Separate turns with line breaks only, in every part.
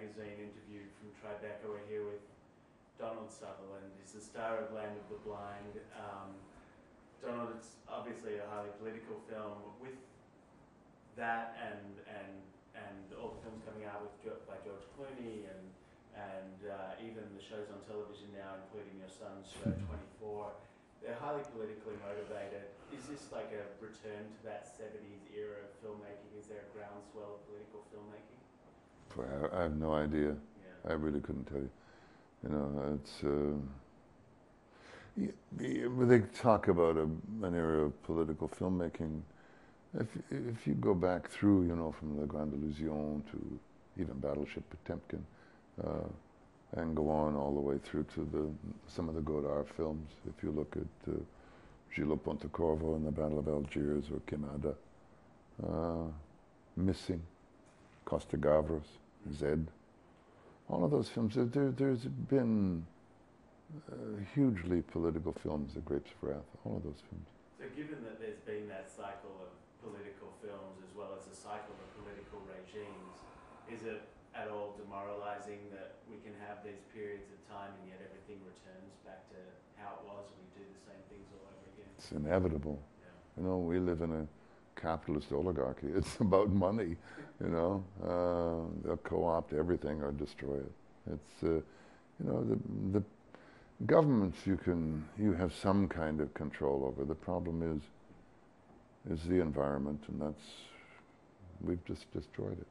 magazine interview from Tribeca. We're here with Donald Sutherland. He's the star of Land of the Blind. Donald, it's obviously a highly political film. With that and all the films coming out by George Clooney and even the shows on television now, including your son's show 24, they're highly politically motivated. Is this like a return to that 70s era of filmmaking? Is there a groundswell of political filmmaking?
Boy, I have no idea.
Yeah.
I really couldn't tell you. You know, it's they talk about an era of political filmmaking. If you go back through, you know, from La Grande Illusion to even Battleship Potemkin, and go on all the way through to some of the Godard films. If you look at Gillo Pontecorvo and the Battle of Algiers, or Quemada, Missing, Costa Gavras, Zed, all of those films. There's been hugely political films, The Grapes of Wrath, all of those films.
So given that there's been that cycle of political films as well as a cycle of political regimes, is it at all demoralizing that we can have these periods of time and yet everything returns back to how it was and we do the same things all over again?
It's inevitable.
Yeah.
You know, we live in a capitalist oligarchy. It's about money, you know. They'll co-opt everything or destroy it. It's, you know, the governments you have some kind of control over. The problem is the environment, and we've just destroyed it.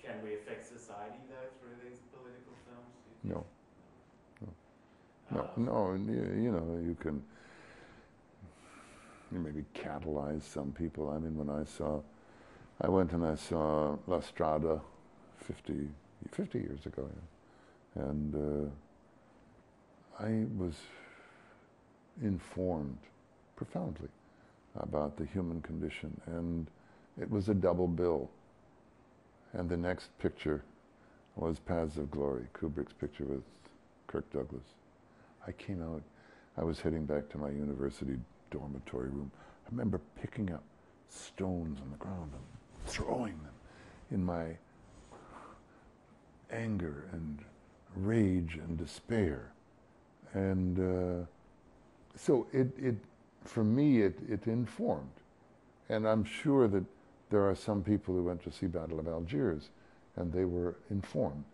Can we affect society though through these political films?
No. You know, you can maybe catalyze some people. I mean, when I went and I saw La Strada 50 years ago, yeah, and I was informed profoundly about the human condition, and it was a double bill. And the next picture was Paths of Glory, Kubrick's picture with Kirk Douglas. I came out, I was heading back to my university dormitory room. I remember picking up stones on the ground and throwing them in my anger and rage and despair. And so for me, it informed. And I'm sure that there are some people who went to see Battle of Algiers, and they were informed.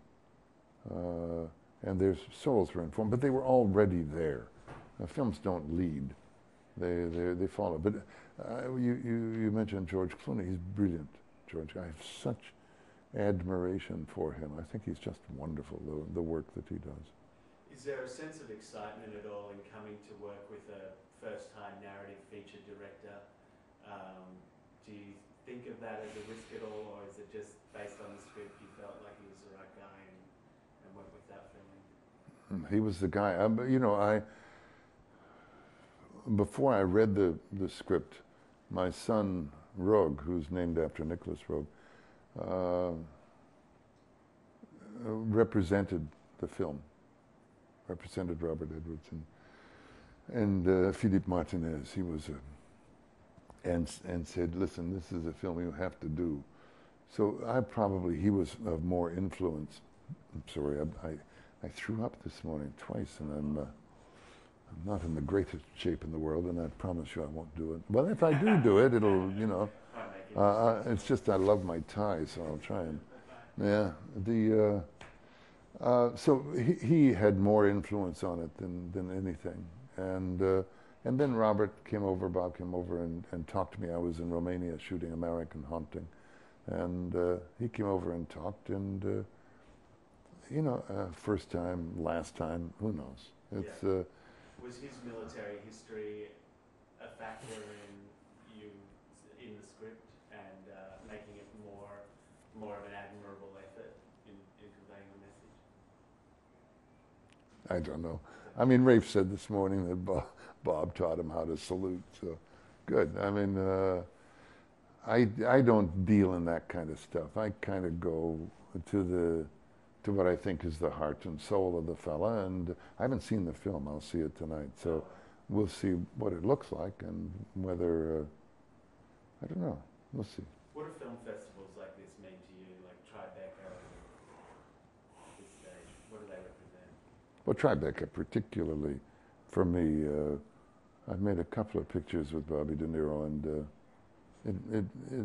And their souls were informed, but they were already there. Films don't lead. They follow. But you mentioned George Clooney. He's brilliant, George. I have such admiration for him. I think he's just wonderful, the work that he does.
Is there a sense of excitement at all in coming to work with a first-time narrative feature director? Do you think of that as a risk at all, or is it just based on the script you felt like he was the right guy and went with that feeling?
He was the guy. You know, before I read the script, my son Rogue, who's named after Nicholas Rogue, represented the film, represented Robert Edwards and Philippe Martinez. He was and said, listen, this is a film you have to do. So he was of more influence. I'm sorry, I threw up this morning twice, and I'm not in the greatest shape in the world, and I promise you I won't do it. Well, if I do it, it'll, you know, it's just I love my tie, so I'll try and, yeah. So he had more influence on it than anything. And then Bob came over and talked to me. I was in Romania shooting American Haunting. And he came over and talked, and, you know, first time, last time, who knows? It's
was his military history a factor in the script and making it more of an admirable effort in conveying the message?
I don't know. I mean, Rafe said this morning that Bob taught him how to salute, so good. I mean, I don't deal in that kind of stuff. I kind of go to what I think is the heart and soul of the fella, and I haven't seen the film. I'll see it tonight, so we'll see what it looks like and whether I don't know. We'll see.
What do film festivals like this mean to you, like Tribeca?
Well, Tribeca particularly, for me, I've made a couple of pictures with Bobby De Niro, and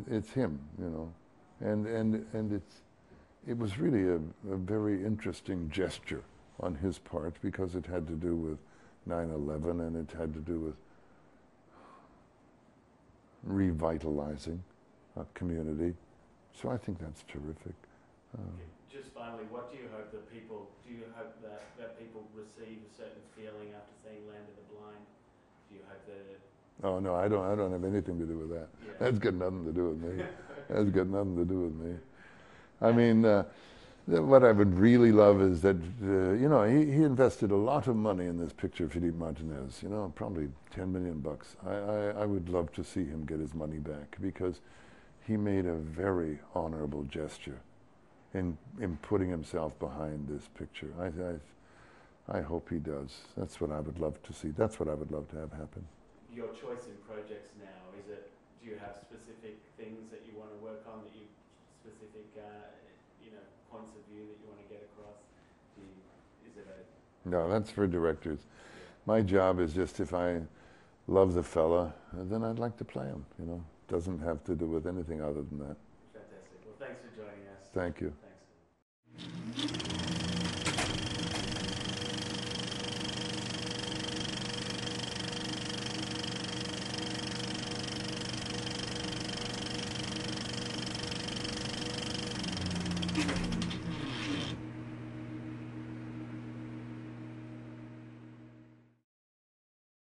it's him, you know, and it was really a very interesting gesture on his part, because it had to do with 9/11, and it had to do with revitalizing a community. So I think that's terrific.
Just finally, what do you hope that people, do you hope that people receive a certain feeling after seeing Land of the Blind? Do you hope that it...
Oh no, I don't have anything to do with that.
Yeah.
That's got nothing to do with me. That's got nothing to do with me. I mean, what I would really love is that, you know, he invested a lot of money in this picture, Philippe Martinez, you know, probably $10 million. I would love to see him get his money back, because he made a very honorable gesture in putting himself behind this picture. I hope he does. That's what I would love to see. That's what I would love to have happen.
Your choice in projects now, is it, do you have specific things that you want to work on, that you, specific, you know, points of view that you want to get across? Is it a...
No, that's for directors. My job is just, if I love the fella, then I'd like to play him, you know. Doesn't have to do with anything other than that.
Fantastic. Well, thanks for joining us.
Thank you.
Thanks.